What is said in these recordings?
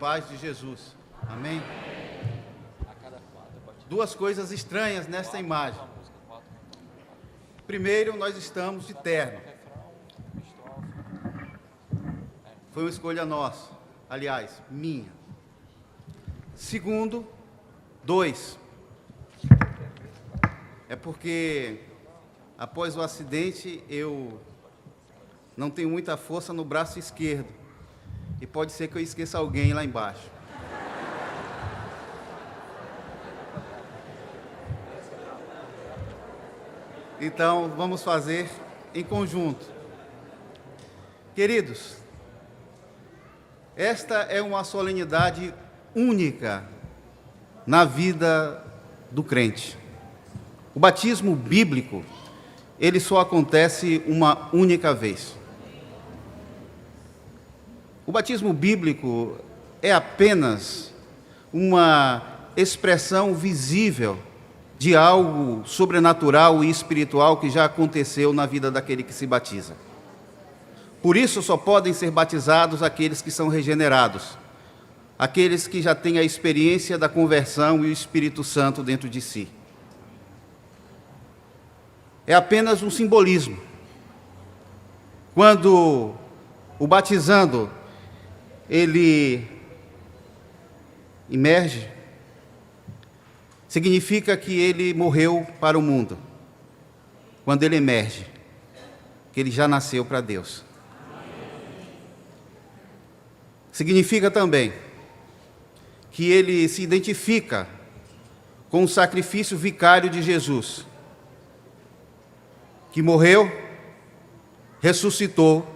paz de Jesus. Amém? Duas coisas estranhas nesta imagem. Primeiro, nós estamos de terno. Foi uma escolha nossa, aliás, minha. Segundo, dois. É porque após o acidente eu não tenho muita força no braço esquerdo. E pode ser que eu esqueça alguém lá embaixo. Então, vamos fazer em conjunto. Queridos, esta é uma solenidade única na vida do crente. O batismo bíblico, ele só acontece uma única vez. O batismo bíblico é apenas uma expressão visível de algo sobrenatural e espiritual que já aconteceu na vida daquele que se batiza. Por isso só podem ser batizados aqueles que são regenerados, aqueles que já têm a experiência da conversão e o Espírito Santo dentro de si. É apenas um simbolismo. Quando o batizando, ele imerge, significa que ele morreu para o mundo. Quando ele emerge, que ele já nasceu para Deus. Significa também que ele se identifica com o sacrifício vicário de Jesus, que morreu, ressuscitou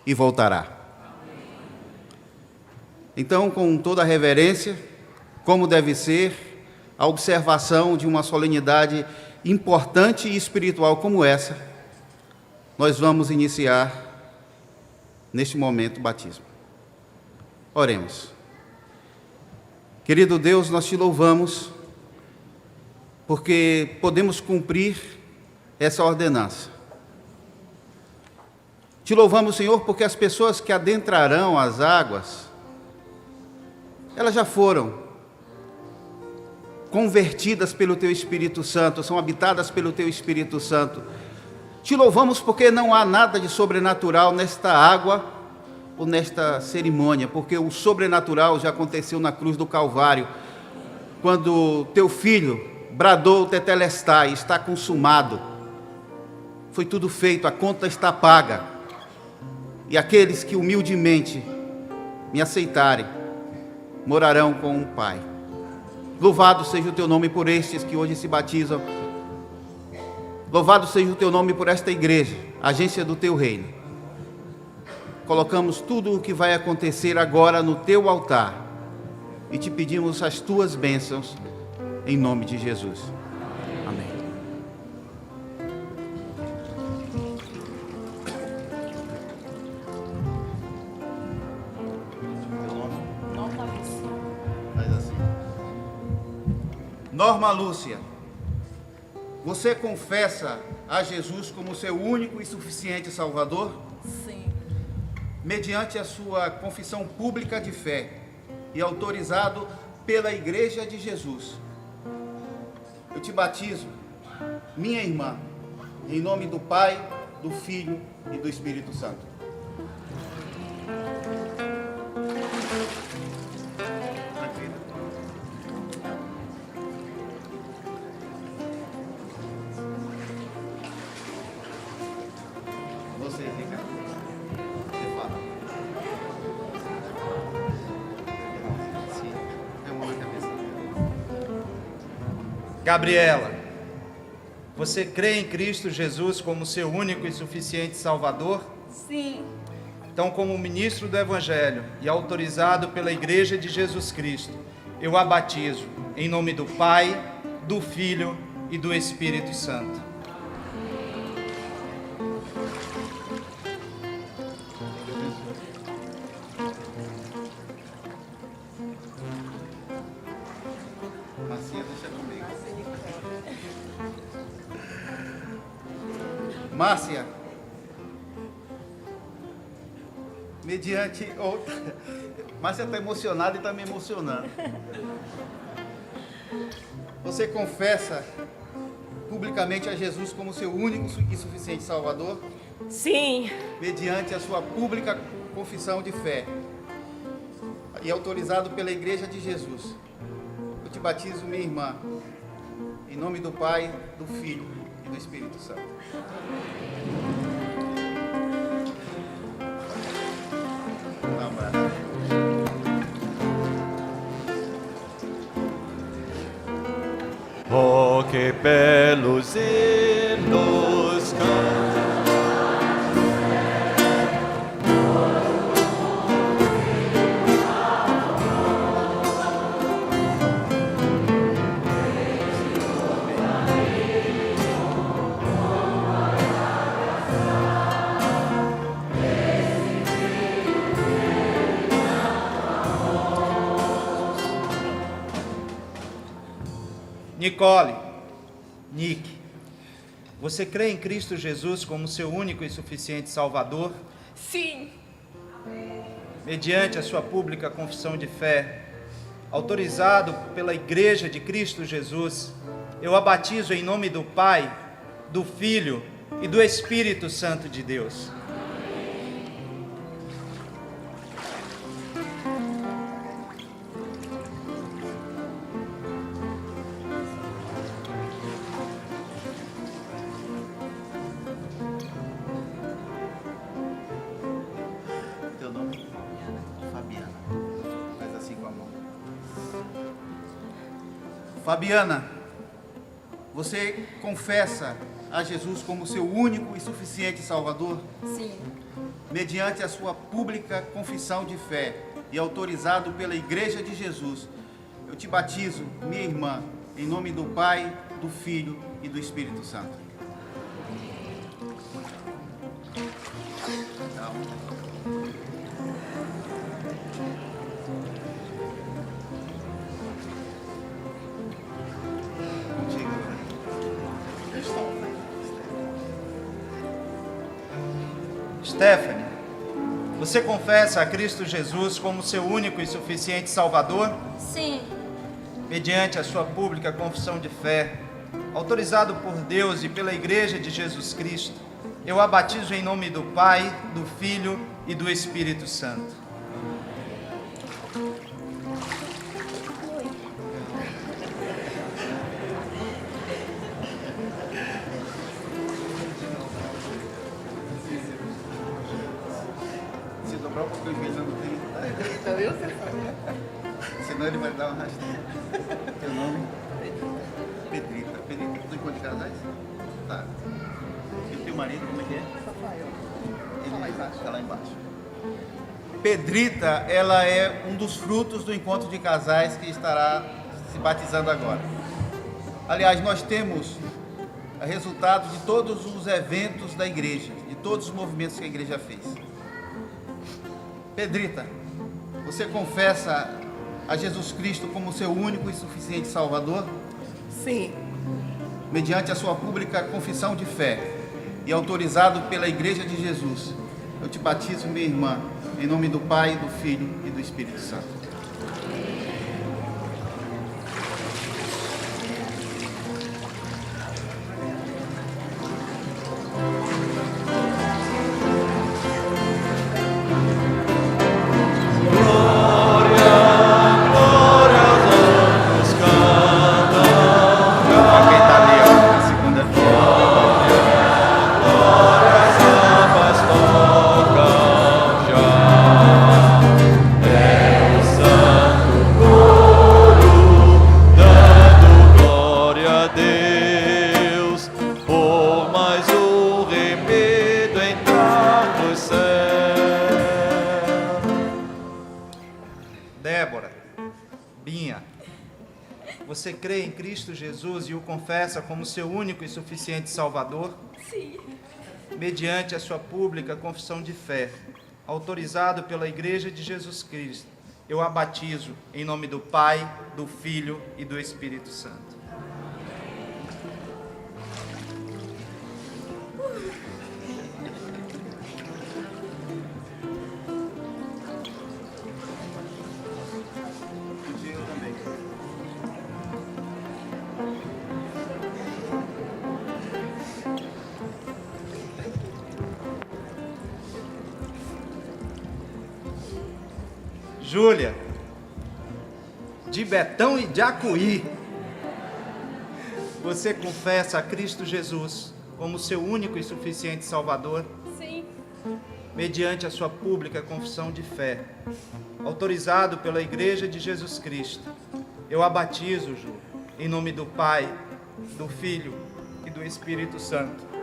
e voltará. Então, com toda a reverência, como deve ser a observação de uma solenidade importante e espiritual como essa, nós vamos iniciar neste momento o batismo. Oremos. Querido Deus, nós te louvamos porque podemos cumprir essa ordenança. Te louvamos, Senhor, porque as pessoas que adentrarão as águas, elas já foram convertidas pelo Teu Espírito Santo, são habitadas pelo Teu Espírito Santo. Te louvamos porque não há nada de sobrenatural nesta água ou nesta cerimônia, porque o sobrenatural já aconteceu na cruz do Calvário, quando Teu Filho bradou tetelestai, está consumado, foi tudo feito, a conta está paga, e aqueles que humildemente me aceitarem, morarão com o Pai. Louvado seja o Teu nome por estes que hoje se batizam. Louvado seja o Teu nome por esta igreja, agência do Teu reino. Colocamos tudo o que vai acontecer agora no Teu altar e te pedimos as Tuas bênçãos em nome de Jesus. Amém. Norma Lúcia, você confessa a Jesus como seu único e suficiente Salvador? Sim. Mediante a sua confissão pública de fé e autorizado pela Igreja de Jesus, eu te batizo, minha irmã, em nome do Pai, do Filho e do Espírito Santo. Você, Ricardo, você fala. Sim, é uma na cabeça. Gabriela, você crê em Cristo Jesus como seu único e suficiente Salvador? Sim. Então, como ministro do Evangelho e autorizado pela Igreja de Jesus Cristo, eu a batizo em nome do Pai, do Filho e do Espírito Santo. Márcia, mediante outra. Mas você está emocionado e está me emocionando. Você confessa publicamente a Jesus como seu único e suficiente Salvador? Sim. Mediante a sua pública confissão de fé e autorizado pela Igreja de Jesus, eu te batizo, minha irmã, em nome do Pai, do Filho e do Espírito Santo. Um abraço. Oh, que belos hinos cantam. Nicole, Nick, você crê em Cristo Jesus como seu único e suficiente Salvador? Sim. Mediante a sua pública confissão de fé, autorizado pela Igreja de Cristo Jesus, eu a batizo em nome do Pai, do Filho e do Espírito Santo de Deus. Teu nome? Fabiana. Faz assim com a mão. Fabiana, você confessa a Jesus como seu único e suficiente Salvador? Sim. Mediante a sua pública confissão de fé e autorizado pela Igreja de Jesus, eu te batizo, minha irmã, em nome do Pai, do Filho e do Espírito Santo. Stephanie, você confessa a Cristo Jesus como seu único e suficiente Salvador? Sim. Mediante a sua pública confissão de fé, autorizado por Deus e pela Igreja de Jesus Cristo, eu a batizo em nome do Pai, do Filho e do Espírito Santo. Se dobrar um pouquinho o joelho no tempo, senão ele vai dar uma rasteira. Teu nome? Pedrita. Pedrita, tu tem quantos casais? Tá. E o teu marido, como é que é? Rafael. Está lá embaixo. Pedrita, ela é um dos frutos do encontro de casais que estará se batizando agora. Aliás, nós temos resultado de todos os eventos da igreja, de todos os movimentos que a igreja fez. Pedrita, você confessa a Jesus Cristo como seu único e suficiente Salvador? Sim. Mediante a sua pública confissão de fé e autorizado pela Igreja de Jesus, eu te batizo, minha irmã, em nome do Pai, do Filho e do Espírito Santo. Ó, quem tá ali, ó, na segunda fila. Glória a Deus, por mais um remedo entrar no céu. Débora, Binha, você crê em Cristo Jesus e o confessa como seu único e suficiente Salvador? Sim. Mediante a sua pública confissão de fé, autorizado pela Igreja de Jesus Cristo, eu a batizo em nome do Pai, do Filho e do Espírito Santo. Júlia, de Betão e de Acuí, você confessa a Cristo Jesus como seu único e suficiente Salvador, Sim. mediante a sua pública confissão de fé, autorizado pela Igreja de Jesus Cristo. Eu a batizo, Ju, em nome do Pai, do Filho e do Espírito Santo.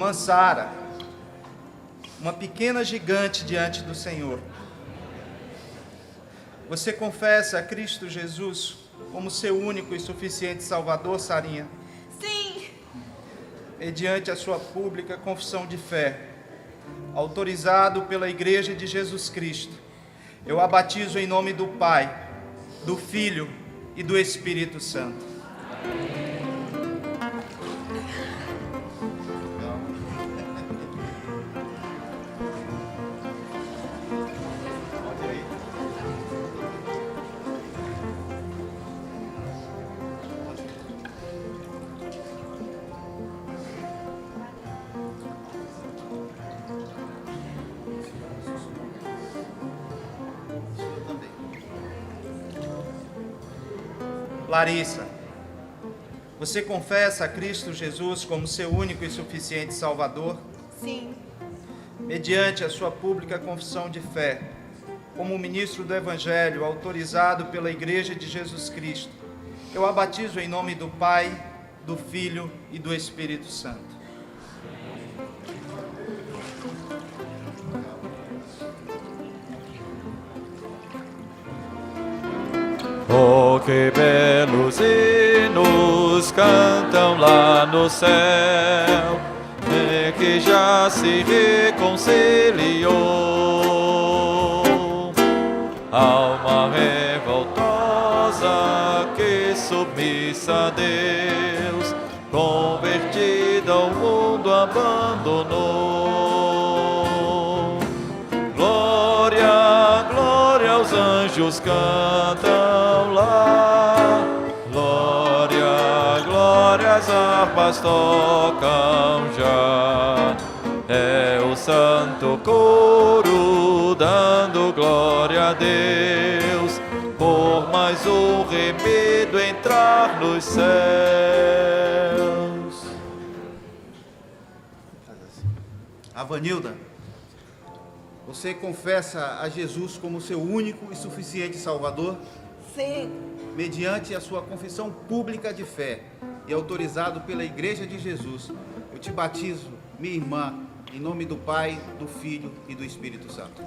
Irmã Sara, uma pequena gigante diante do Senhor. Você confessa a Cristo Jesus como seu único e suficiente Salvador, Sarinha? Sim. Mediante a sua pública confissão de fé, autorizado pela Igreja de Jesus Cristo, eu a batizo em nome do Pai, do Filho e do Espírito Santo. Larissa, você confessa a Cristo Jesus como seu único e suficiente Salvador? Sim. Mediante a sua pública confissão de fé, como ministro do Evangelho autorizado pela Igreja de Jesus Cristo, eu a batizo em nome do Pai, do Filho e do Espírito Santo. Oh, que belos hinos cantam lá no céu, em que já se reconciliou alma revoltosa que submissa a Deus, convertida ao mundo abandonou. Glória, glória aos anjos cantam lá, glória, glória as harpas tocam já. É o santo coro dando glória a Deus, por mais um remido entrar nos céus. Avanilda, você confessa a Jesus como seu único e suficiente Salvador? Sim. Mediante a sua confissão pública de fé e autorizado pela Igreja de Jesus, eu te batizo, minha irmã, em nome do Pai, do Filho e do Espírito Santo.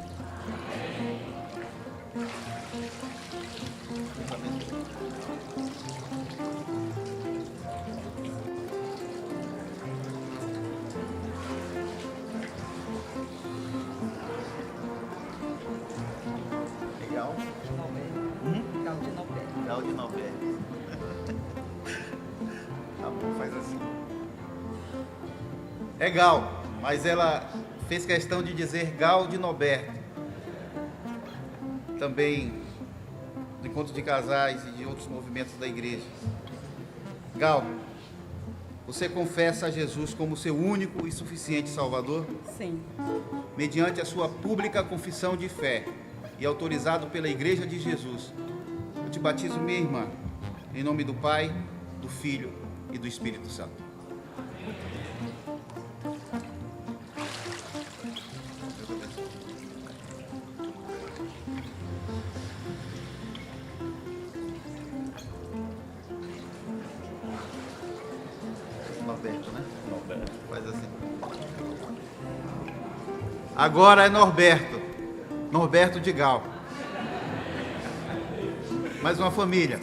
Legal? Gal de Nobel. Tá bom, faz assim. É Gal, mas ela fez questão de dizer Gal de Noberto. Também do encontro de casais e de outros movimentos da igreja. Gal, você confessa a Jesus como seu único e suficiente Salvador? Sim. Mediante a sua pública confissão de fé e autorizado pela Igreja de Jesus, eu te batizo, minha irmã, em nome do Pai, do Filho e do Espírito Santo. Norberto, né? Norberto. Faz assim. Agora é Norberto. Norberto de Gal. Mais uma família.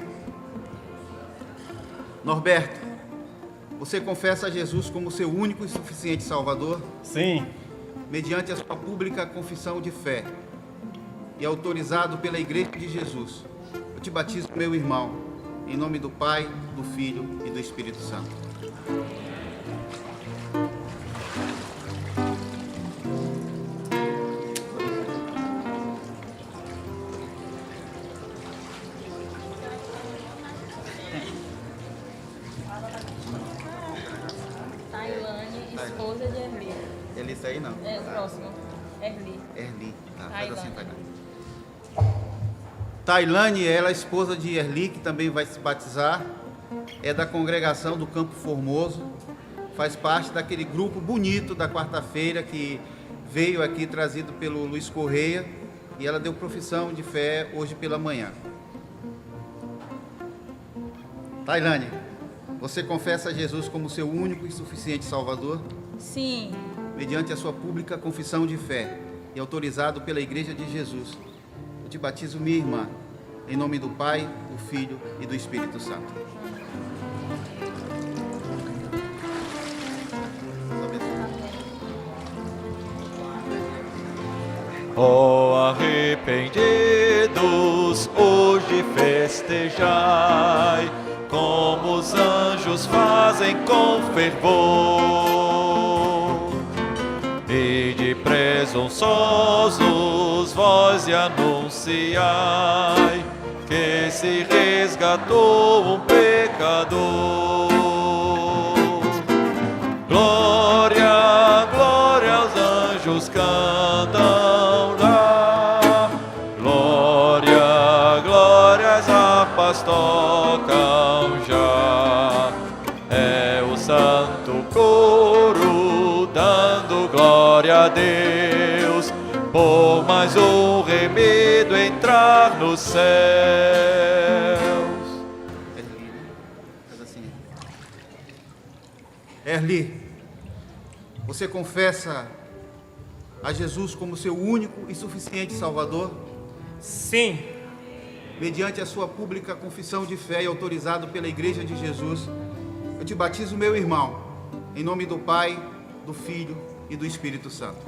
Norberto, você confessa a Jesus como seu único e suficiente Salvador? Sim. Mediante a sua pública confissão de fé e autorizado pela Igreja de Jesus, eu te batizo, meu irmão, em nome do Pai, do Filho e do Espírito Santo. esposa de Erli. Ele está aí não? É o próximo. Erli. Erli. Tá, faz Tailane. assim, Tailane. Tailane, ela é esposa de Erli, que também vai se batizar. É da congregação do Campo Formoso. Faz parte daquele grupo bonito da quarta-feira que veio aqui trazido pelo Luiz Correia. E ela deu profissão de fé hoje pela manhã. Tailane, você confessa a Jesus como seu único e suficiente Salvador? Sim. Mediante a sua pública confissão de fé e autorizado pela Igreja de Jesus, eu te batizo, minha irmã, em nome do Pai, do Filho e do Espírito Santo. Ó arrependidos, hoje festejai, como os anjos fazem com fervor. E de presunçosos vós e anunciai, que se resgatou um pecador. Glória, glória aos anjos cantam lá, glória, glória as harpas tocam já. É o santo coro dando glória a Deus, por mais um remido entrar nos céus. Erli, você confessa a Jesus como seu único e suficiente Salvador? Sim. Mediante a sua pública confissão de fé e autorizado pela Igreja de Jesus, eu te batizo, meu irmão, em nome do Pai, do Filho e do Espírito Santo.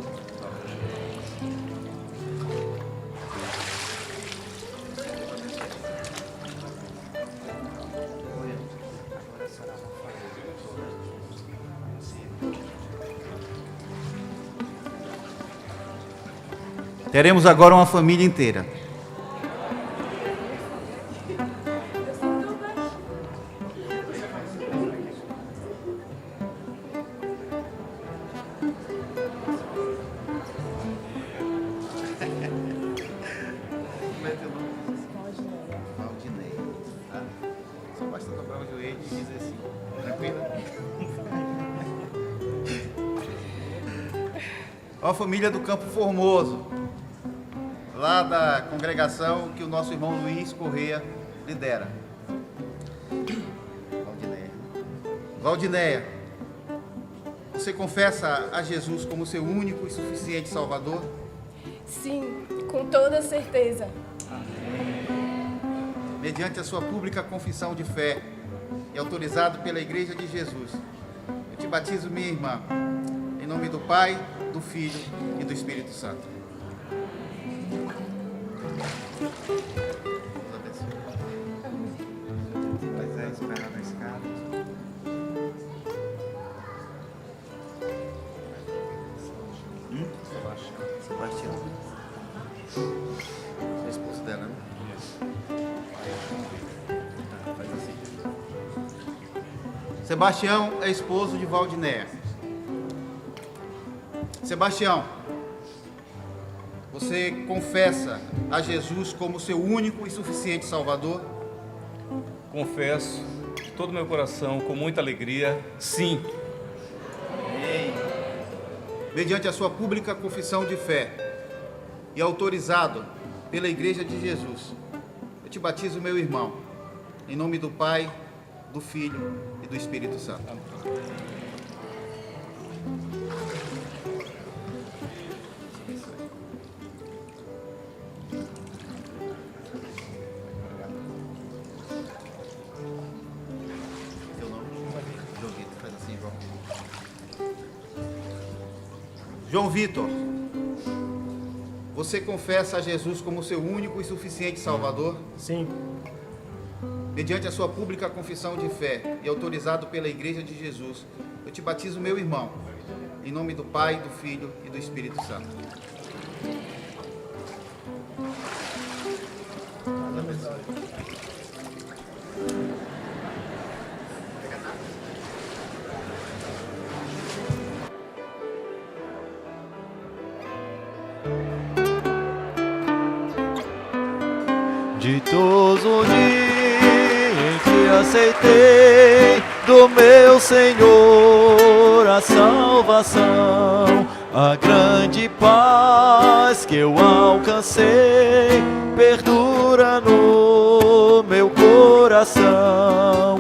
Teremos agora uma família inteira. Valdineia. Tá? Só basta dobrar o joelho e dizer assim. Tranquilo? Ó, a família do Campo Formoso, lá da congregação que o nosso irmão Luiz Correia lidera. Valdineia, você confessa a Jesus como seu único e suficiente Salvador? Sim, com toda certeza. Mediante a sua pública confissão de fé e autorizado pela Igreja de Jesus, eu te batizo, minha irmã, em nome do Pai, do Filho e do Espírito Santo. Esperar na escada. Sebastião. É esposo dela, né? Tá, faz assim. Sebastião é esposo de Valdineia. Sebastião, você confessa a Jesus como seu único e suficiente Salvador? Confesso de todo o meu coração, com muita alegria, sim. Mediante a sua pública confissão de fé e autorizado pela Igreja de Jesus, eu te batizo, meu irmão, em nome do Pai, do Filho e do Espírito Santo. Seu nome? João Vitor, faz assim, João. João Vitor, você confessa a Jesus como seu único e suficiente Salvador? Sim. Mediante a sua pública confissão de fé e autorizado pela Igreja de Jesus, eu te batizo, meu irmão, em nome do Pai, do Filho e do Espírito Santo. aceitei do meu Senhor a salvação. A grande paz que eu alcancei perdura no meu coração.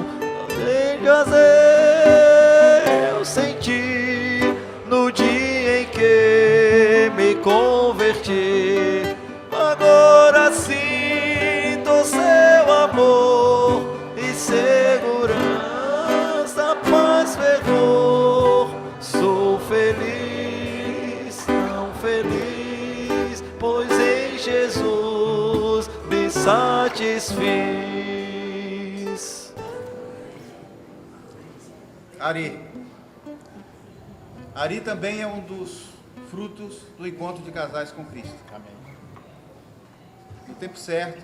Eu senti no dia em que me converti. Agora sinto seu amor e segurança, paz, fervor. Sou feliz, tão feliz, pois em Jesus me satisfiz. Ari também é um dos frutos do encontro de casais com Cristo. Amém. No tempo certo,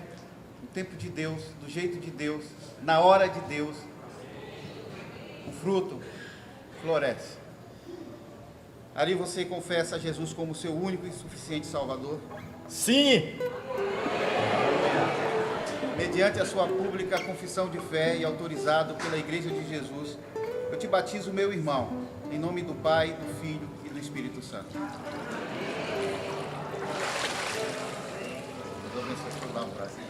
no tempo de Deus, do jeito de Deus, na hora de Deus, o fruto floresce. Ari, você confessa a Jesus como seu único e suficiente Salvador? Sim! Mediante a sua pública confissão de fé e autorizado pela Igreja de Jesus, eu te batizo, meu irmão, em nome do Pai, do Filho e do Espírito Santo. Vou ver se eu vou dar um prazer.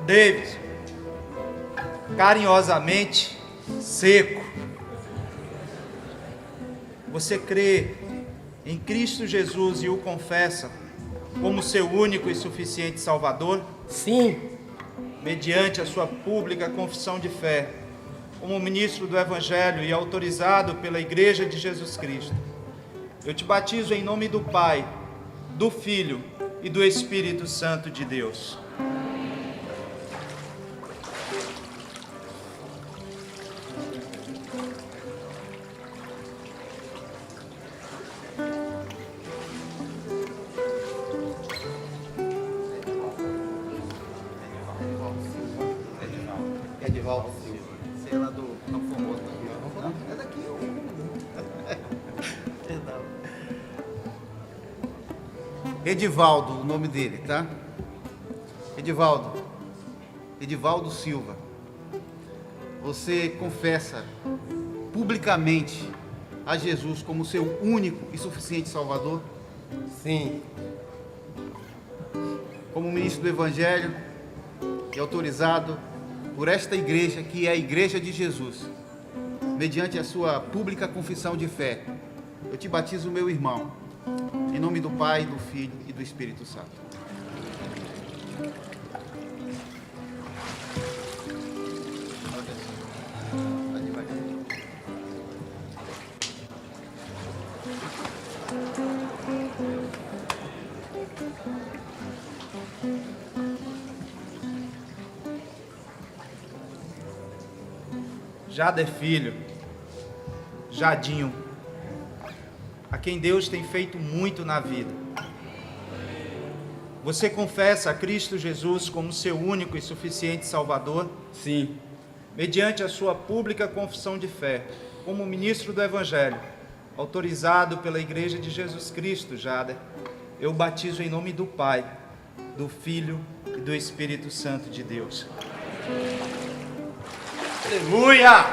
David, carinhosamente, Seco, você crê em Cristo Jesus e o confessa como seu único e suficiente Salvador? Sim. Mediante a sua pública confissão de fé, como ministro do Evangelho e autorizado pela Igreja de Jesus Cristo, eu te batizo em nome do Pai, do Filho e do Espírito Santo de Deus. Edivaldo Silva. Você é lá do Campo Formoso, não? É daqui. Perdão. Edivaldo, o nome dele, tá? Edivaldo Silva. Você confessa publicamente a Jesus como seu único e suficiente Salvador? Sim. Como ministro do Evangelho e autorizado por esta igreja, que é a Igreja de Jesus, mediante a sua pública confissão de fé, eu te batizo, meu irmão, em nome do Pai, do Filho e do Espírito Santo. Jader Filho, Jadinho, a quem Deus tem feito muito na vida. Você confessa a Cristo Jesus como seu único e suficiente Salvador? Sim. Mediante a sua pública confissão de fé, como ministro do Evangelho, autorizado pela Igreja de Jesus Cristo, Jader, eu batizo em nome do Pai, do Filho e do Espírito Santo de Deus. Aleluia!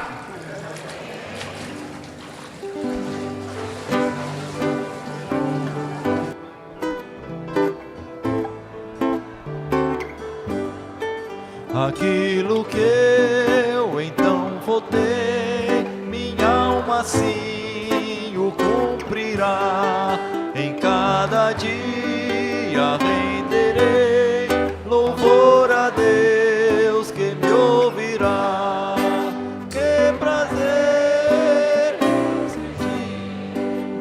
Aquilo que eu então votei, minha alma assim o cumprirá. Em cada dia renderei louvor a Deus que me ouvirá. Que prazer eu senti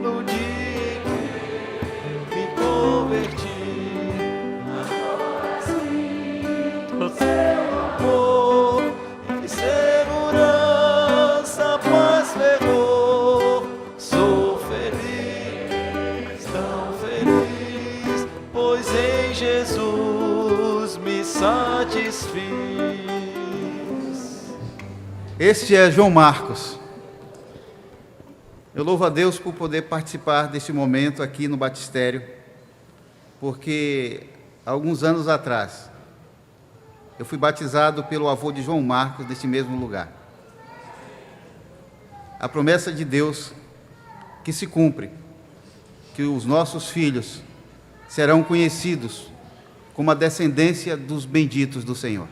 no dia em que me converti. Agora sinto seu amor e segurança, paz, fervor. Sou feliz, tão feliz, pois satisfiz. Este é João Marcos. Eu louvo a Deus por poder participar deste momento aqui no batistério, porque alguns anos atrás eu fui batizado pelo avô de João Marcos neste mesmo lugar. A promessa de Deus que se cumpre, que os nossos filhos serão conhecidos como a descendência dos benditos do Senhor.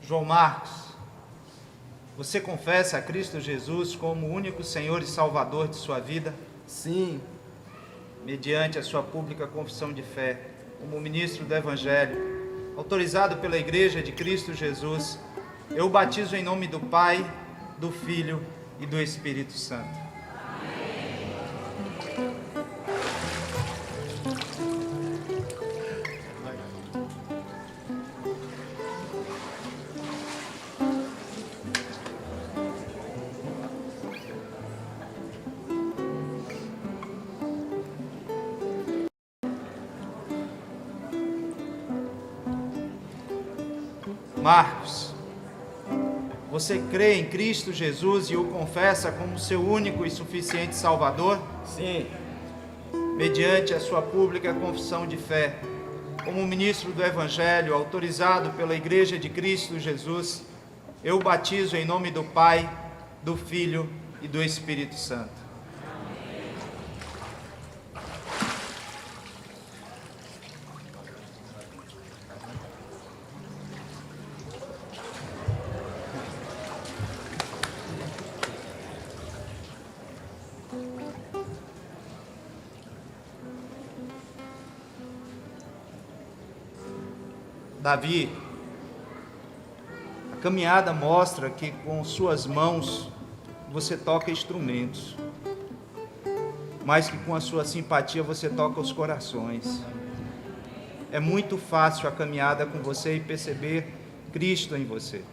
João Marcos, você confessa a Cristo Jesus como o único Senhor e Salvador de sua vida? Sim. Mediante a sua pública confissão de fé, como ministro do Evangelho, autorizado pela Igreja de Cristo Jesus, eu o batizo em nome do Pai, do Filho e do Espírito Santo. Marcos, você crê em Cristo Jesus e o confessa como seu único e suficiente Salvador? Sim. Mediante a sua pública confissão de fé, como ministro do Evangelho, autorizado pela Igreja de Cristo Jesus, eu o batizo em nome do Pai, do Filho e do Espírito Santo. Davi, a caminhada mostra que com suas mãos você toca instrumentos, mas que com a sua simpatia você toca os corações. É muito fácil a caminhada com você e perceber Cristo em você.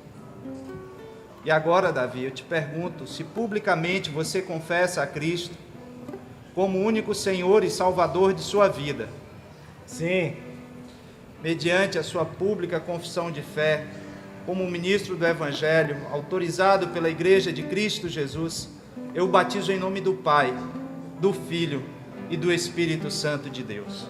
E agora, Davi, eu te pergunto, se publicamente você confessa a Cristo como o único Senhor e Salvador de sua vida? Sim. Mediante a sua pública confissão de fé, como ministro do Evangelho, autorizado pela Igreja de Cristo Jesus, eu o batizo em nome do Pai, do Filho e do Espírito Santo de Deus.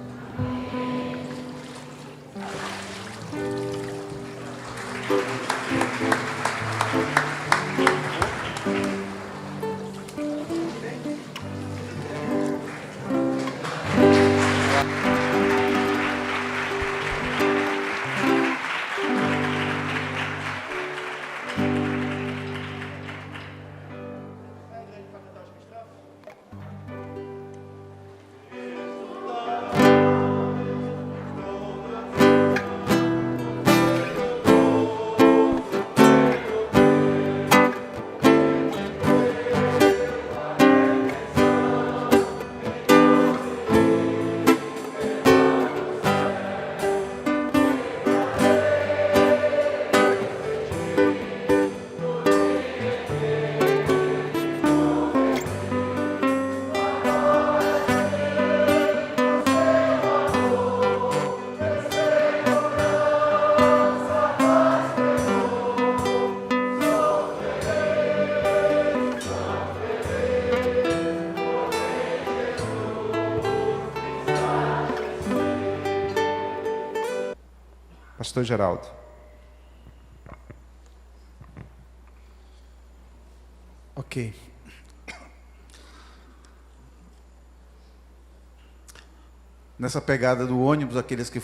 Pastor Geraldo. Ok. Nessa pegada do ônibus, aqueles que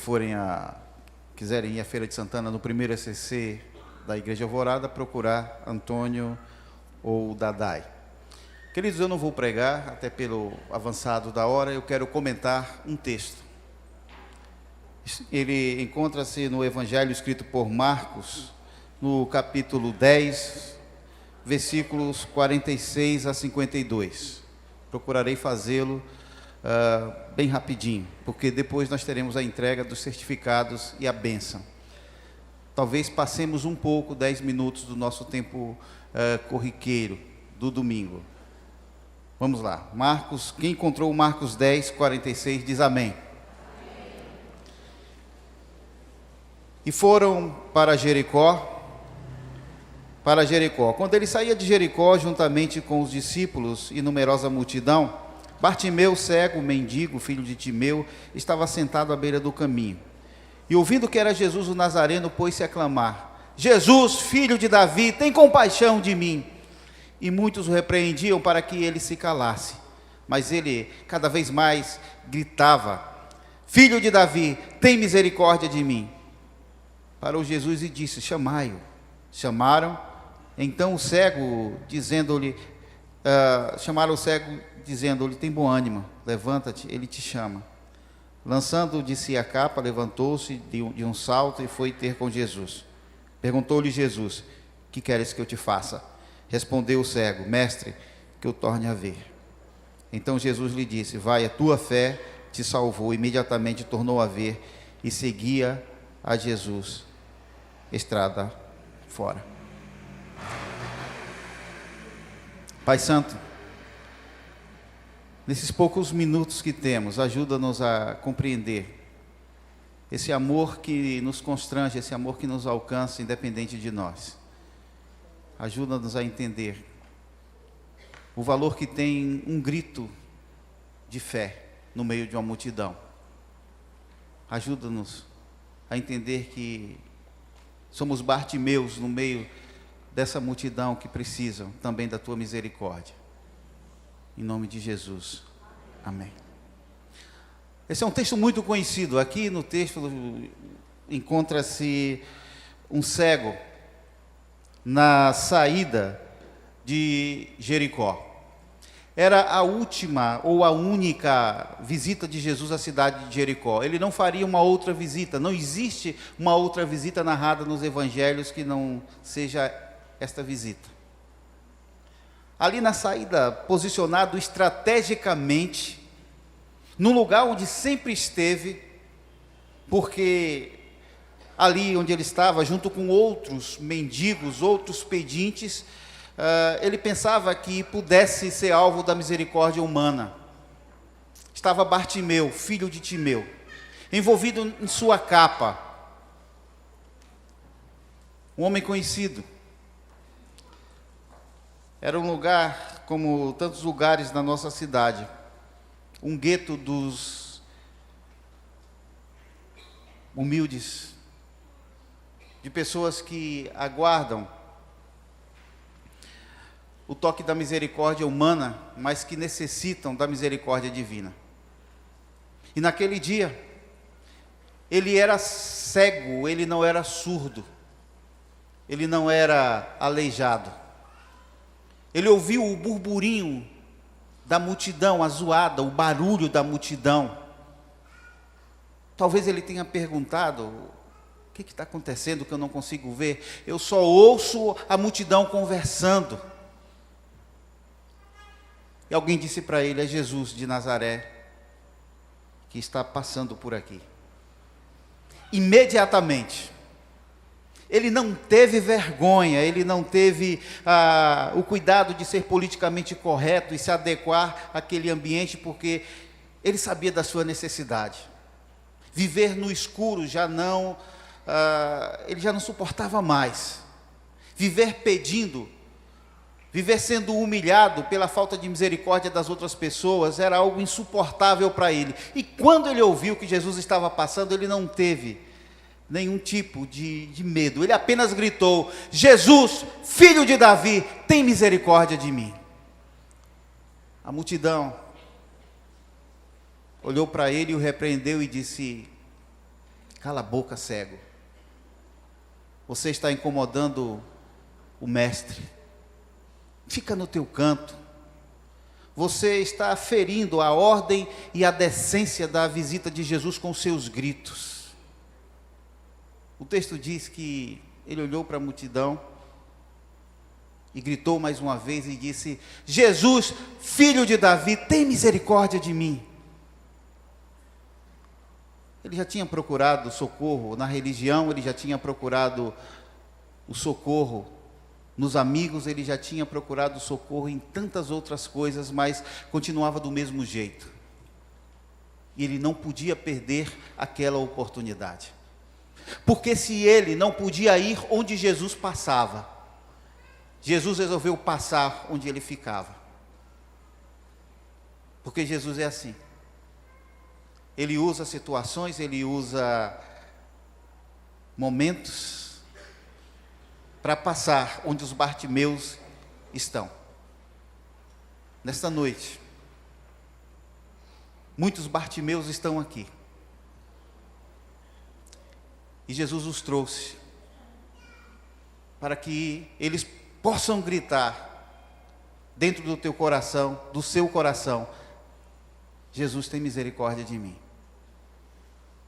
quiserem ir à Feira de Santana no primeiro ECC da Igreja Alvorada, procurar Antônio ou Dadai. Queridos, eu não vou pregar, até pelo avançado da hora, eu quero comentar um texto. Ele encontra-se no Evangelho escrito por Marcos, no capítulo 10, versículos 46 a 52. Procurarei fazê-lo bem rapidinho, porque depois nós teremos a entrega dos certificados e a bênção. Talvez passemos um pouco, 10 minutos do nosso tempo corriqueiro do domingo. Vamos lá. Marcos, quem encontrou Marcos 10, 46, diz amém. E foram para Jericó. Quando ele saía de Jericó, juntamente com os discípulos e numerosa multidão, Bartimeu, cego, mendigo, filho de Timeu, estava sentado à beira do caminho. E ouvindo que era Jesus o Nazareno, pôs-se a clamar: Jesus, filho de Davi, tem compaixão de mim. E muitos o repreendiam para que ele se calasse. Mas ele cada vez mais gritava: Filho de Davi, tem misericórdia de mim. Parou Jesus e disse: chamai-o. Chamaram, então o cego, chamaram o cego, dizendo-lhe: tem bom ânimo, levanta-te, ele te chama. Lançando de si a capa, levantou-se de um salto e foi ter com Jesus. Perguntou-lhe Jesus: que queres que eu te faça? Respondeu o cego: mestre, que eu torne a ver. Então Jesus lhe disse: vai, a tua fé te salvou. Imediatamente tornou a ver e seguia a Jesus, estrada fora. Pai Santo, nesses poucos minutos que temos, ajuda-nos a compreender esse amor que nos constrange, esse amor que nos alcança, independente de nós. Ajuda-nos a entender o valor que tem um grito de fé no meio de uma multidão. Ajuda-nos a entender que somos Bartimeus no meio dessa multidão que precisam também da tua misericórdia. Em nome de Jesus. Amém. Esse é um texto muito conhecido. Aqui no texto encontra-se um cego na saída de Jericó. Era a última ou a única visita de Jesus à cidade de Jericó. Ele não faria uma outra visita. Não existe uma outra visita narrada nos evangelhos que não seja esta visita. Ali na saída, posicionado estrategicamente, no lugar onde sempre esteve, porque ali onde ele estava, junto com outros mendigos, outros pedintes, ele pensava que pudesse ser alvo da misericórdia humana. Estava Bartimeu, filho de Timeu, envolvido em sua capa, um homem conhecido. Era um lugar, como tantos lugares na nossa cidade, um gueto dos humildes, de pessoas que aguardam o toque da misericórdia humana, mas que necessitam da misericórdia divina. E naquele dia, ele era cego, ele não era surdo, ele não era aleijado. Ele ouviu o burburinho da multidão, a zoada, o barulho da multidão. Talvez ele tenha perguntado: o que está acontecendo que eu não consigo ver? Eu só ouço a multidão conversando. E alguém disse para ele: é Jesus de Nazaré que está passando por aqui. Imediatamente, ele não teve vergonha, ele não teve o cuidado de ser politicamente correto e se adequar àquele ambiente, porque ele sabia da sua necessidade. Viver no escuro já não, ele já não suportava mais. Viver pedindo, viver sendo humilhado pela falta de misericórdia das outras pessoas era algo insuportável para ele. E quando ele ouviu que Jesus estava passando, ele não teve nenhum tipo de medo. Ele apenas gritou: Jesus, filho de Davi, tem misericórdia de mim. A multidão olhou para ele e o repreendeu e disse: cala a boca, cego. Você está incomodando o mestre. Fica no teu canto. Você está ferindo a ordem e a decência da visita de Jesus com seus gritos. O texto diz que ele olhou para a multidão e gritou mais uma vez e disse: Jesus, filho de Davi, tem misericórdia de mim. Ele já tinha procurado socorro na religião, ele já tinha procurado o socorro Nos amigos ele já tinha procurado socorro em tantas outras coisas, mas continuava do mesmo jeito. E ele não podia perder aquela oportunidade. Porque se ele não podia ir onde Jesus passava, Jesus resolveu passar onde ele ficava. Porque Jesus é assim. Ele usa situações, ele usa momentos para passar onde os Bartimeus estão. Nesta noite, muitos Bartimeus estão aqui. E Jesus os trouxe para que eles possam gritar dentro do teu coração, do seu coração: Jesus, tem misericórdia de mim.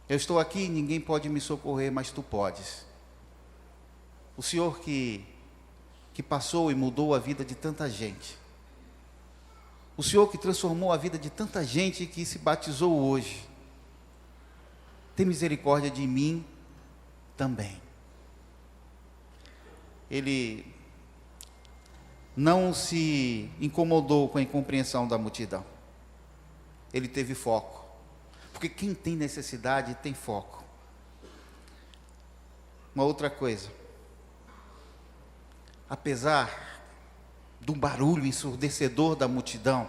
Eu estou aqui, ninguém pode me socorrer, mas tu podes. O Senhor que passou e mudou a vida de tanta gente. O Senhor que transformou a vida de tanta gente que se batizou hoje. Tem misericórdia de mim também. Ele não se incomodou com a incompreensão da multidão. Ele teve foco. Porque quem tem necessidade tem foco. Uma outra coisa. Apesar do barulho ensurdecedor da multidão,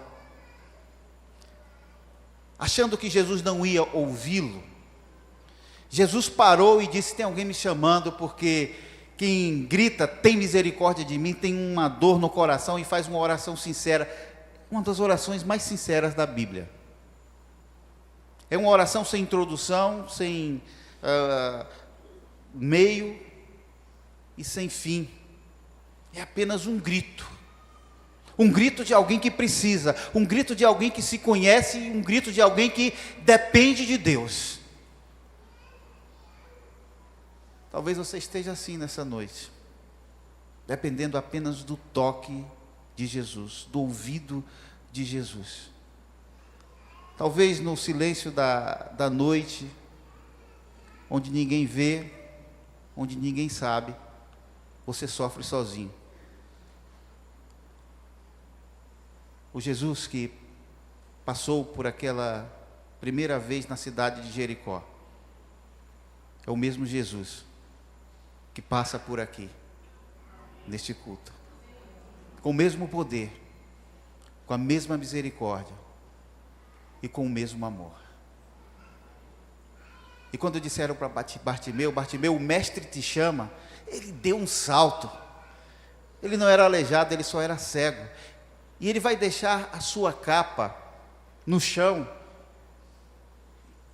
achando que Jesus não ia ouvi-lo, Jesus parou e disse: tem alguém me chamando, porque quem grita tem misericórdia de mim, tem uma dor no coração e faz uma oração sincera, uma das orações mais sinceras da Bíblia. É uma oração sem introdução, sem meio e sem fim. É apenas um grito de alguém que precisa, um grito de alguém que se conhece, um grito de alguém que depende de Deus. Talvez você esteja assim nessa noite, dependendo apenas do toque de Jesus, do ouvido de Jesus. Talvez no silêncio da noite, onde ninguém vê, onde ninguém sabe, você sofre sozinho. O Jesus que passou por aquela primeira vez na cidade de Jericó, é o mesmo Jesus que passa por aqui, neste culto, com o mesmo poder, com a mesma misericórdia e com o mesmo amor. E quando disseram para Bartimeu: Bartimeu, o mestre te chama, ele deu um salto. Ele não era aleijado, ele só era cego. E ele vai deixar a sua capa no chão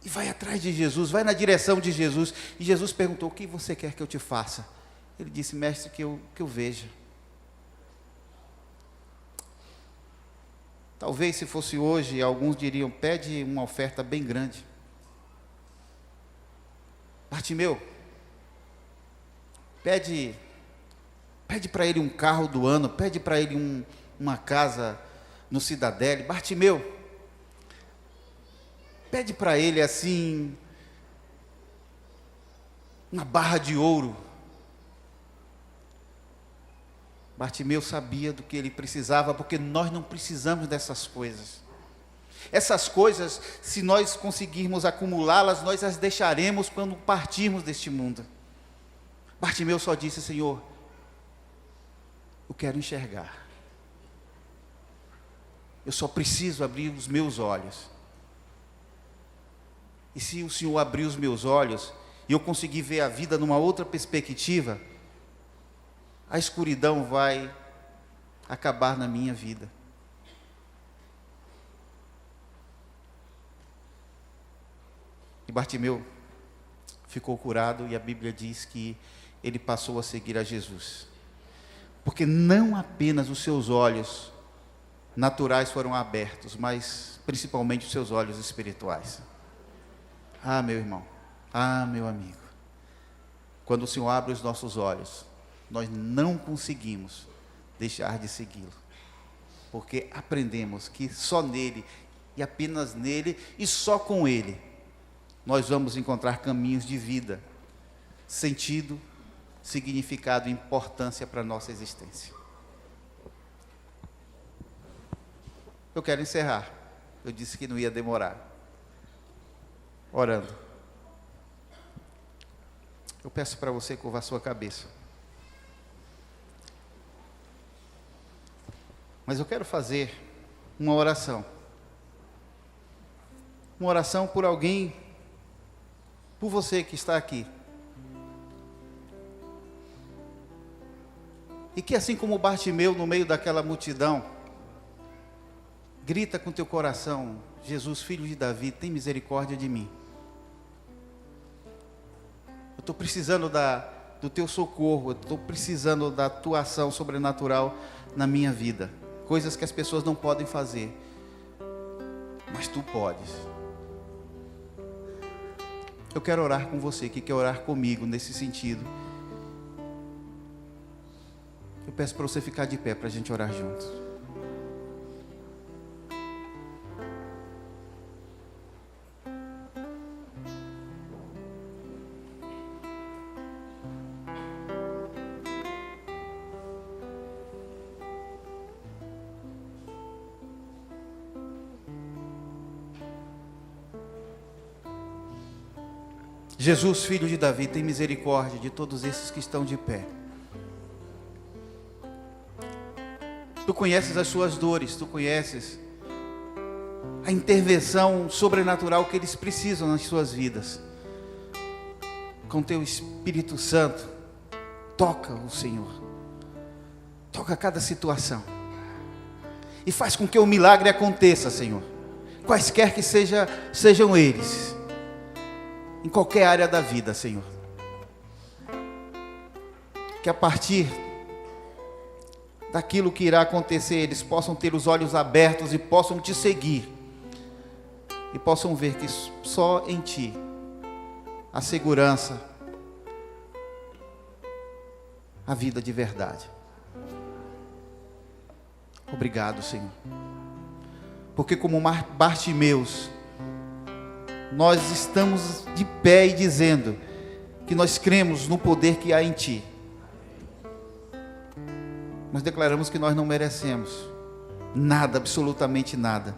e vai atrás de Jesus, vai na direção de Jesus. E Jesus perguntou: o que você quer que eu te faça? Ele disse: mestre, que eu veja. Talvez se fosse hoje, alguns diriam: pede uma oferta bem grande. Bartimeu, pede para ele um carro do ano, pede para ele uma casa no Cidadele. Bartimeu, pede para ele assim, uma barra de ouro. Bartimeu sabia do que ele precisava, porque nós não precisamos dessas coisas. Essas coisas, se nós conseguirmos acumulá-las, nós as deixaremos quando partirmos deste mundo. Bartimeu só disse: Senhor, eu quero enxergar. Eu só preciso abrir os meus olhos. E se o Senhor abrir os meus olhos e eu conseguir ver a vida numa outra perspectiva, a escuridão vai acabar na minha vida. E Bartimeu ficou curado, e a Bíblia diz que ele passou a seguir a Jesus. Porque não apenas os seus olhos naturais foram abertos, mas principalmente os seus olhos espirituais. Ah, meu irmão, ah, meu amigo, quando o Senhor abre os nossos olhos, nós não conseguimos deixar de segui-lo, porque aprendemos que só nele, e apenas nele, e só com ele, nós vamos encontrar caminhos de vida, sentido significado e importância para a nossa existência. Eu quero encerrar. Eu disse que não ia demorar. Orando. Eu peço para você curvar sua cabeça. Mas eu quero fazer uma oração. Uma oração por alguém, por você que está aqui. E que assim como Bartimeu no meio daquela multidão, grita com teu coração: Jesus, filho de Davi, tem misericórdia de mim. Eu estou precisando do teu socorro, eu estou precisando da tua ação sobrenatural na minha vida. Coisas que as pessoas não podem fazer, mas tu podes. Eu quero orar com você, que quer orar comigo nesse sentido. Eu peço para você ficar de pé para a gente orar juntos. Jesus, filho de Davi, tem misericórdia de todos esses que estão de pé. Tu conheces as suas dores, tu conheces a intervenção sobrenatural que eles precisam nas suas vidas. Com teu Espírito Santo, toca o Senhor, toca cada situação e faz com que o milagre aconteça, Senhor, quaisquer que sejam eles, em qualquer área da vida, Senhor. Que a partir daquilo que irá acontecer, eles possam ter os olhos abertos e possam te seguir. E possam ver que só em Ti há segurança, a vida de verdade. Obrigado, Senhor. Porque como Bartimeus, nós estamos de pé e dizendo que nós cremos no poder que há em Ti. Nós declaramos que nós não merecemos nada, absolutamente nada,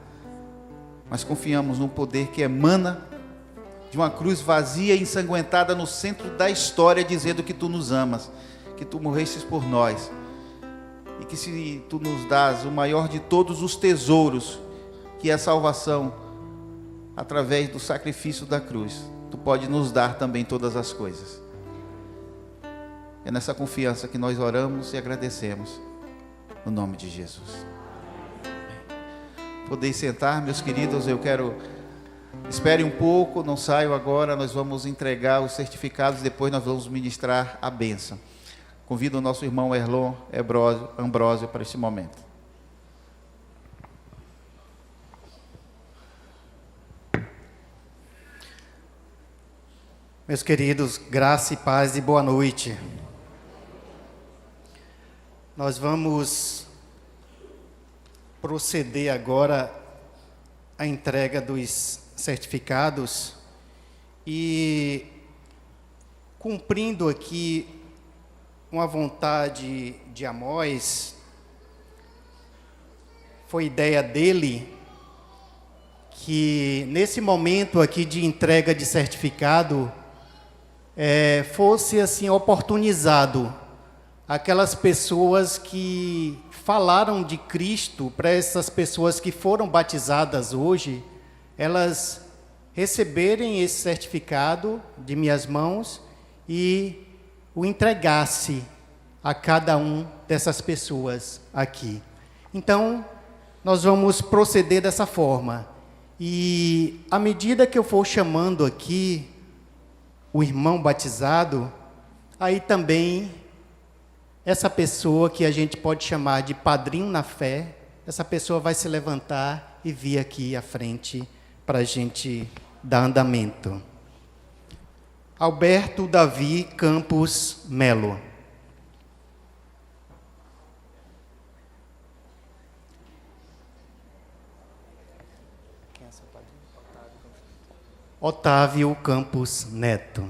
mas confiamos no poder que emana de uma cruz vazia e ensanguentada no centro da história, dizendo que Tu nos amas, que Tu morrestes por nós, e que se Tu nos dás o maior de todos os tesouros, que é a salvação, através do sacrifício da cruz, Tu pode nos dar também todas as coisas. É nessa confiança que nós oramos e agradecemos, no nome de Jesus. Podeis sentar, meus queridos. Espere um pouco, não saiam agora. Nós vamos entregar os certificados, depois nós vamos ministrar a bênção. Convido o nosso irmão Erlon Ambrósio para este momento. Meus queridos, graça e paz e boa noite. Nós vamos proceder agora à entrega dos certificados e cumprindo aqui uma vontade de Amós, foi ideia dele que nesse momento aqui de entrega de certificado, fosse assim oportunizado aquelas pessoas que falaram de Cristo, para essas pessoas que foram batizadas hoje, elas receberem esse certificado de minhas mãos e o entregasse a cada um dessas pessoas aqui. Então, nós vamos proceder dessa forma. E à medida que eu for chamando aqui o irmão batizado, aí também essa pessoa que a gente pode chamar de padrinho na fé, essa pessoa vai se levantar e vir aqui à frente para a gente dar andamento. Alberto Davi Campos Melo. Otávio Campos Neto.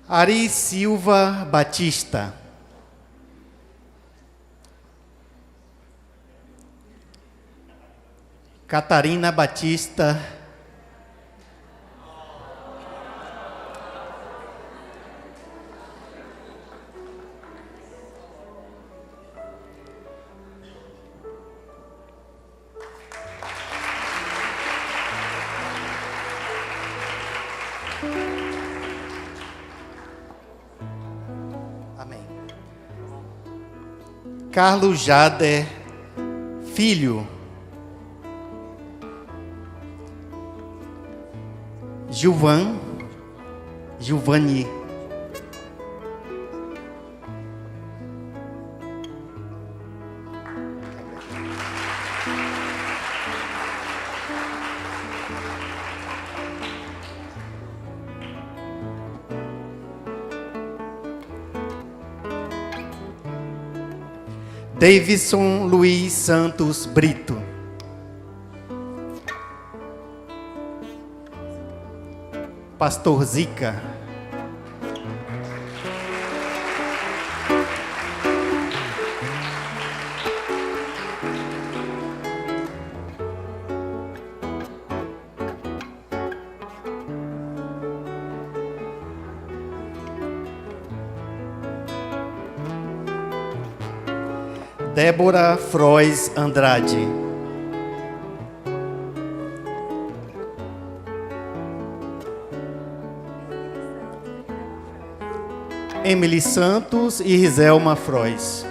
Ari Silva Batista. Catarina Batista. Amém. Carlos Jader Filho. Giovanni. Davidson Luiz Santos Brito. Pastor Zica. Débora Frois Andrade. Emily Santos e Rizelma Frois.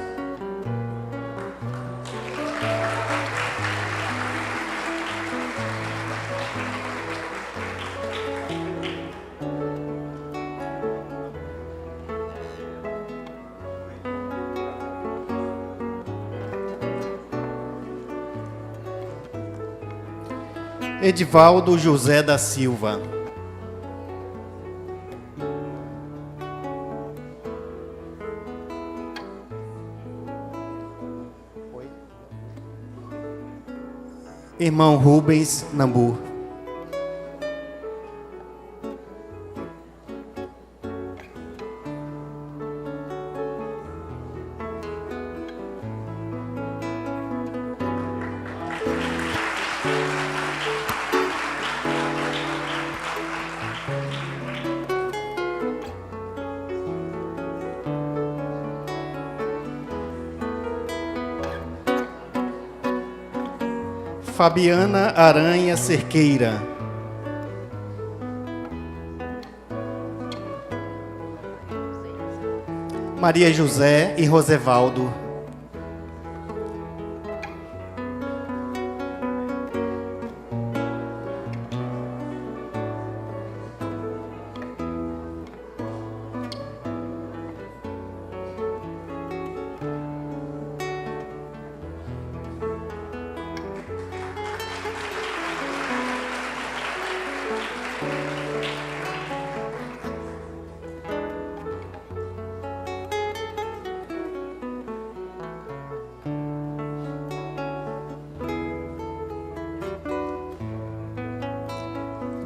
Edivaldo José da Silva. Irmão Rubens Nambu. Fabiana Aranha Cerqueira. Maria José e Rosevaldo.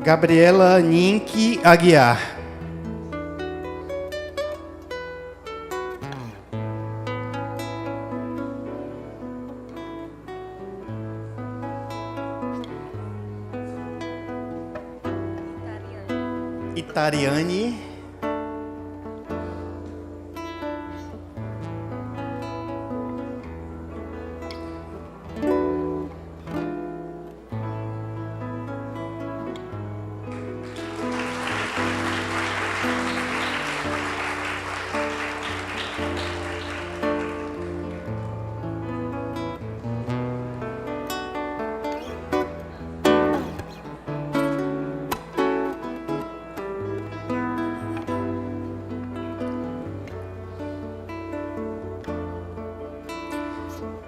Gabriela Ninck Aguiar. Itariane.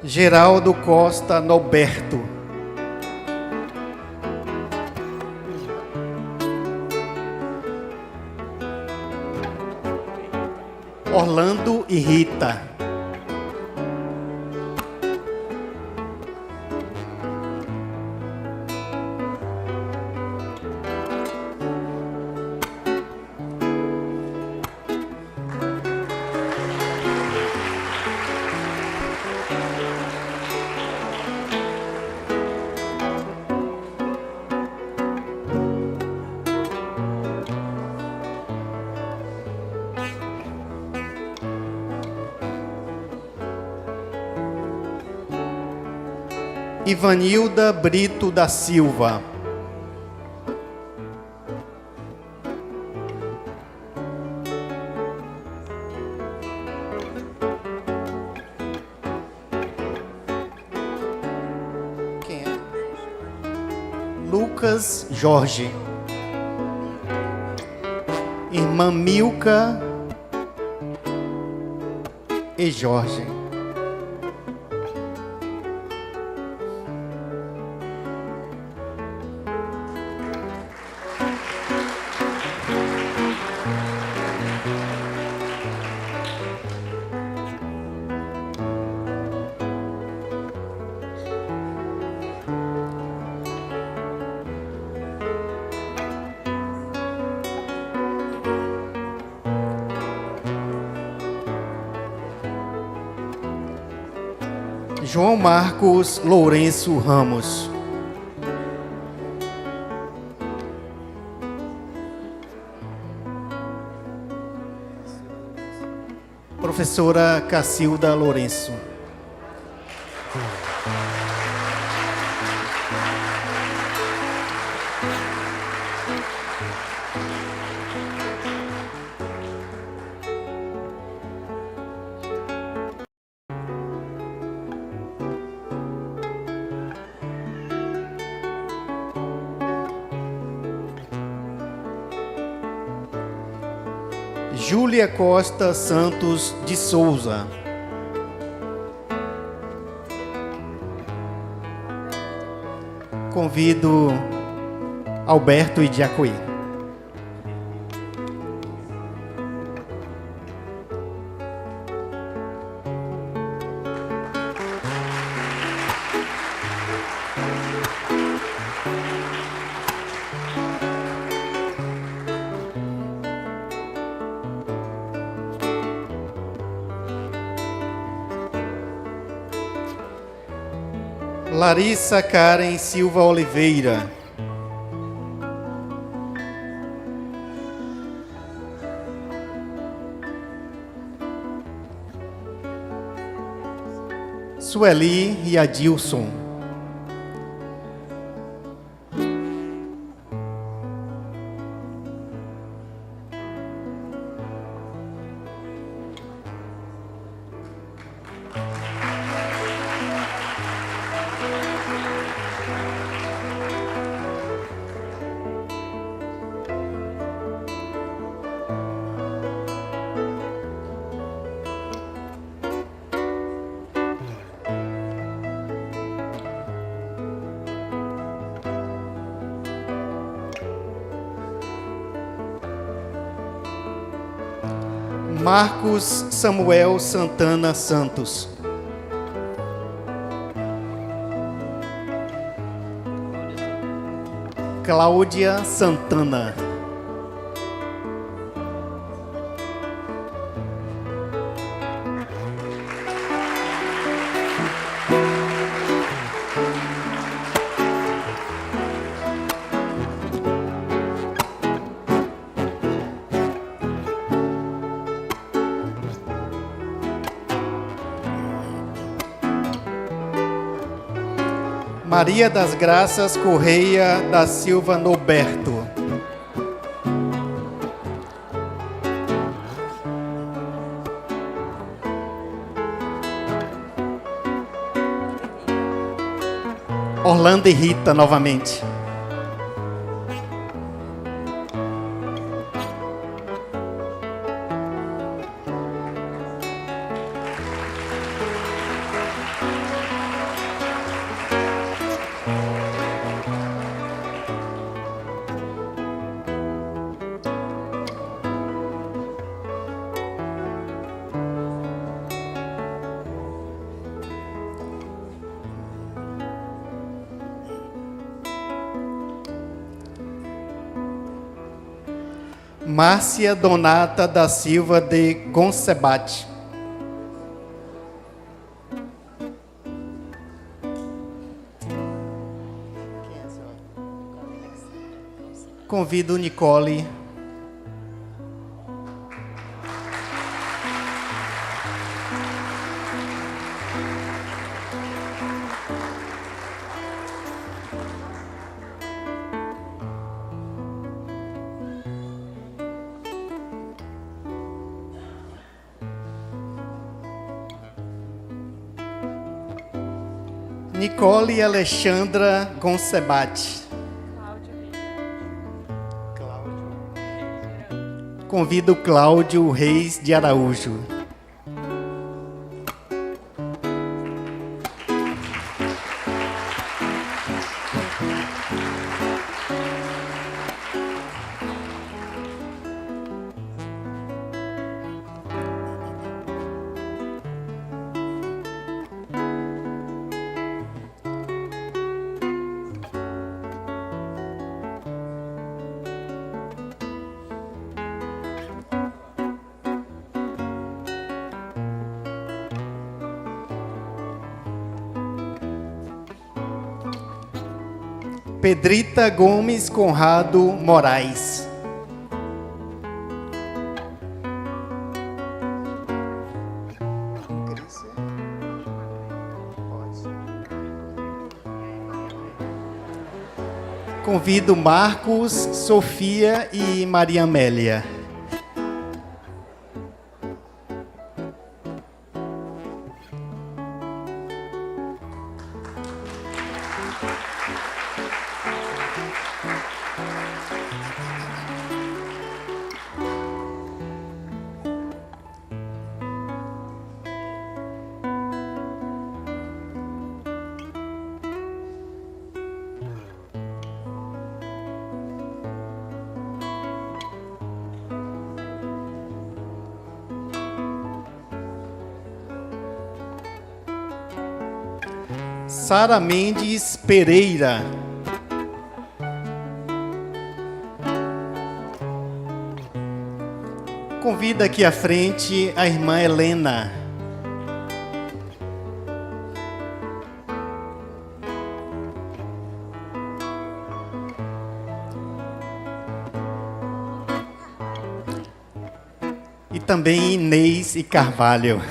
Geraldo Costa Norberto. Orlando e Rita. Ivanilda Brito da Silva. Quem é? Lucas Jorge. Irmã Milka e Jorge. João Marcos Lourenço Ramos. Professora Cacilda Lourenço. Júlia Costa Santos de Souza. Convido Alberto e Diacoí. Larissa Karen Silva Oliveira. Sueli e Adilson. Marcos Samuel Santana Santos. Cláudia Santana. Maria das Graças Correia da Silva Noberto. Orlando e Rita novamente. Márcia Donata da Silva de Gonçebate. Convido Nicole. Nicole Alexandra Concebate. Convido Cláudio Reis de Araújo. Pedrita Gomes Conrado Moraes. Convido Marcos, Sofia e Maria Amélia. Sara Mendes Pereira. Convido aqui à frente a irmã Helena. E também Inês e Carvalho.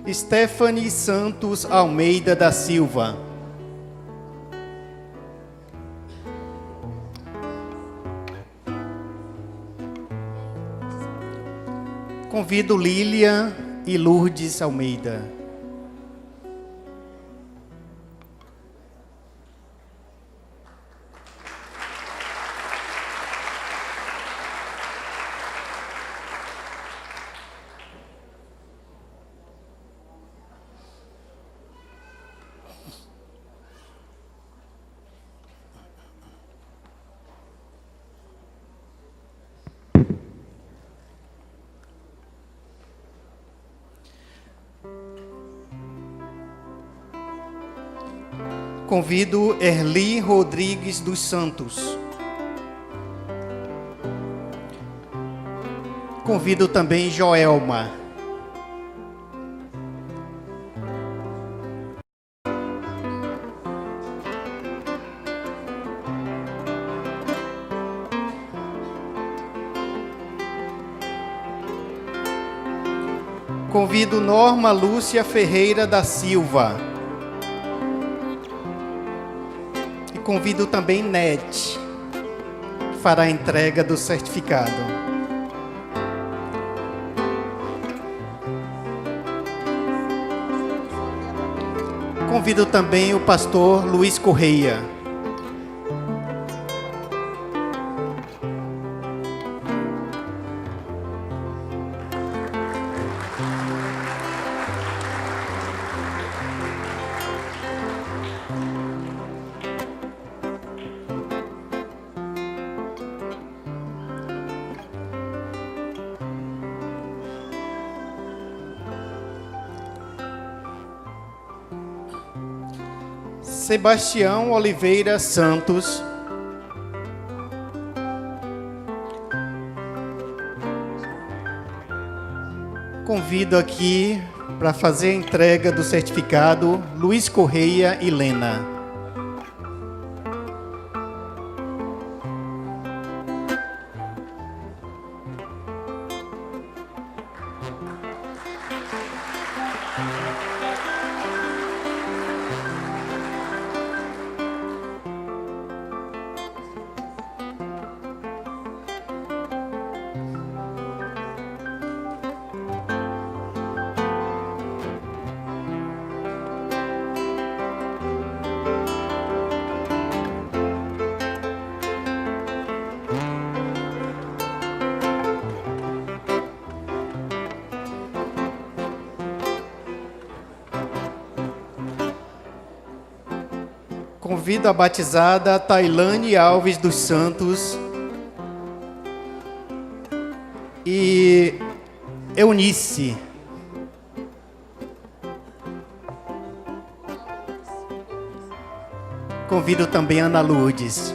Stephanie Santos Almeida da Silva. Convido Lília e Lourdes Almeida. Convido Erli Rodrigues dos Santos. Convido também Joelma. Convido Norma Lúcia Ferreira da Silva. E convido também Nete, que fará a entrega do certificado. Convido também o pastor Luiz Correia. Sebastião Oliveira Santos. Convido aqui para fazer a entrega do certificado Luiz Correia e Lena. Convido a batizada Tailane Alves dos Santos e Eunice. Convido também Ana Lourdes.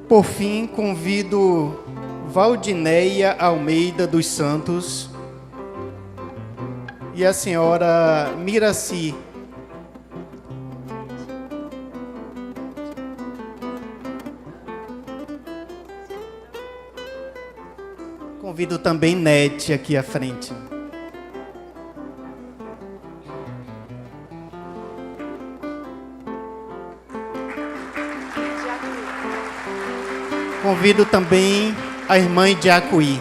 Por fim, convido Valdineia Almeida dos Santos e a senhora Miraci. Convido também Nete aqui à frente. Convido também a irmã de Acuí.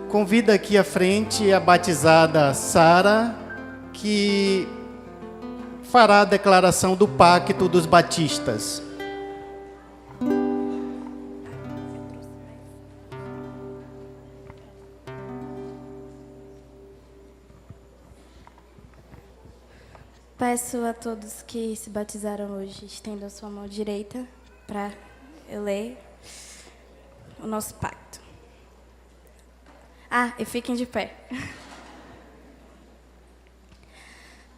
Convido aqui à frente a batizada Sara, que fará a declaração do Pacto dos Batistas. Peço a todos que se batizaram hoje, estendam sua mão direita para eu ler o nosso pacto. E fiquem de pé.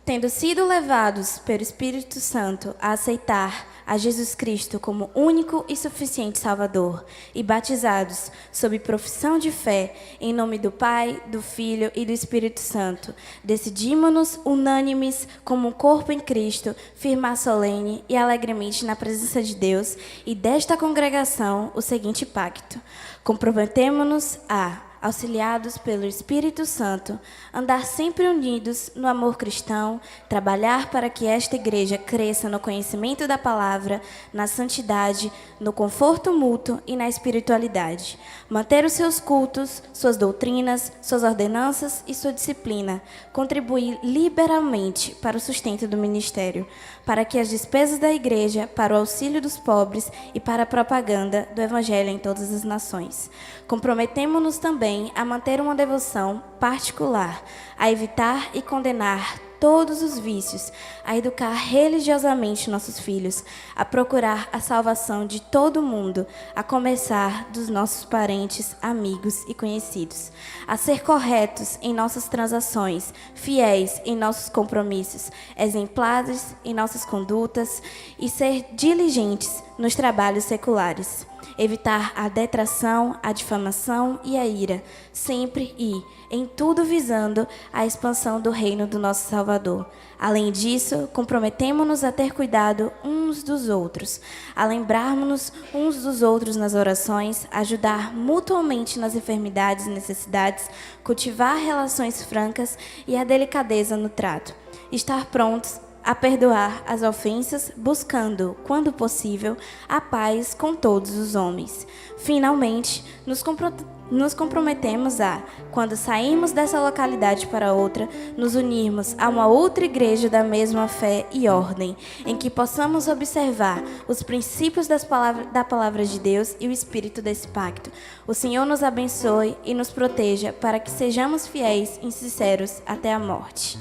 Tendo sido levados pelo Espírito Santo a aceitar a Jesus Cristo como único e suficiente Salvador e batizados sob profissão de fé em nome do Pai, do Filho e do Espírito Santo, decidimos-nos unânimes como um corpo em Cristo firmar solene e alegremente na presença de Deus e desta congregação o seguinte pacto: comprometemo-nos a, auxiliados pelo Espírito Santo, andar sempre unidos no amor cristão, trabalhar para que esta igreja cresça no conhecimento da palavra, na santidade, no conforto mútuo e na espiritualidade, manter os seus cultos, suas doutrinas, suas ordenanças e sua disciplina, contribuir liberalmente para o sustento do ministério, para que as despesas da igreja, para o auxílio dos pobres e para a propaganda do evangelho em todas as nações. Comprometemo-nos também a manter uma devoção particular, a evitar e condenar todos os vícios, a educar religiosamente nossos filhos, a procurar a salvação de todo mundo, a começar dos nossos parentes, amigos e conhecidos, a ser corretos em nossas transações, fiéis em nossos compromissos, exemplares em nossas condutas e ser diligentes nos trabalhos seculares. Evitar a detração, a difamação e a ira, sempre e em tudo visando a expansão do reino do nosso Salvador. Além disso, comprometemo-nos a ter cuidado uns dos outros, a lembrarmos-nos uns dos outros nas orações, ajudar mutuamente nas enfermidades e necessidades, cultivar relações francas e a delicadeza no trato. Estar prontos a perdoar as ofensas, buscando, quando possível, a paz com todos os homens. Finalmente, nos comprometemos a, quando sairmos dessa localidade para outra, nos unirmos a uma outra igreja da mesma fé e ordem, em que possamos observar os princípios da palavra de Deus e o espírito desse pacto. O Senhor nos abençoe e nos proteja para que sejamos fiéis e sinceros até a morte.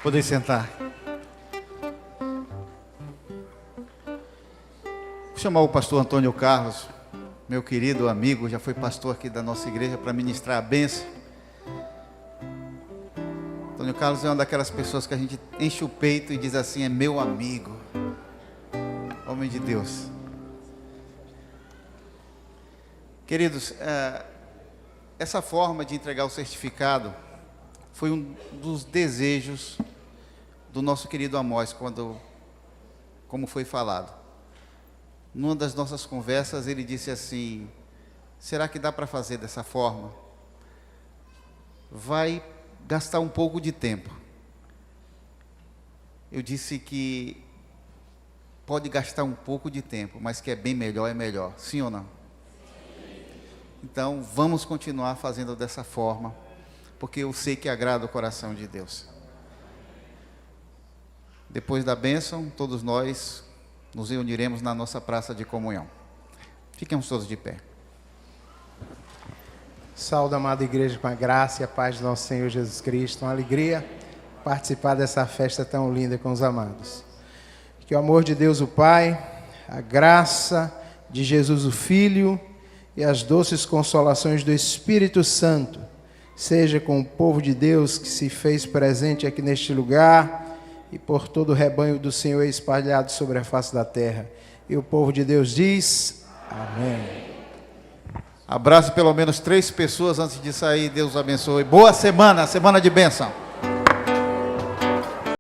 Podem sentar. Vou chamar o pastor Antônio Carlos, meu querido amigo, já foi pastor aqui da nossa igreja, para ministrar a bênção. Antônio Carlos é uma daquelas pessoas que a gente enche o peito e diz assim: é meu amigo, homem de Deus. Queridos, essa forma de entregar o certificado foi um dos desejos do nosso querido Amós, como foi falado. Numa das nossas conversas, ele disse assim: será que dá para fazer dessa forma? Vai gastar um pouco de tempo. Eu disse que pode gastar um pouco de tempo, mas que é bem melhor, é melhor. Sim ou não? Então, vamos continuar fazendo dessa forma, porque eu sei que agrada o coração de Deus. Depois da bênção, todos nós nos reuniremos na nossa praça de comunhão. Fiquemos todos de pé. Saúde, amada igreja, com a graça e a paz do nosso Senhor Jesus Cristo. Uma alegria participar dessa festa tão linda com os amados. Que o amor de Deus o Pai, a graça de Jesus o Filho e as doces consolações do Espírito Santo seja com o povo de Deus que se fez presente aqui neste lugar e por todo o rebanho do Senhor espalhado sobre a face da terra. E o povo de Deus diz: amém. Abraço pelo menos 3 pessoas antes de sair. Deus abençoe. Boa semana, semana de bênção.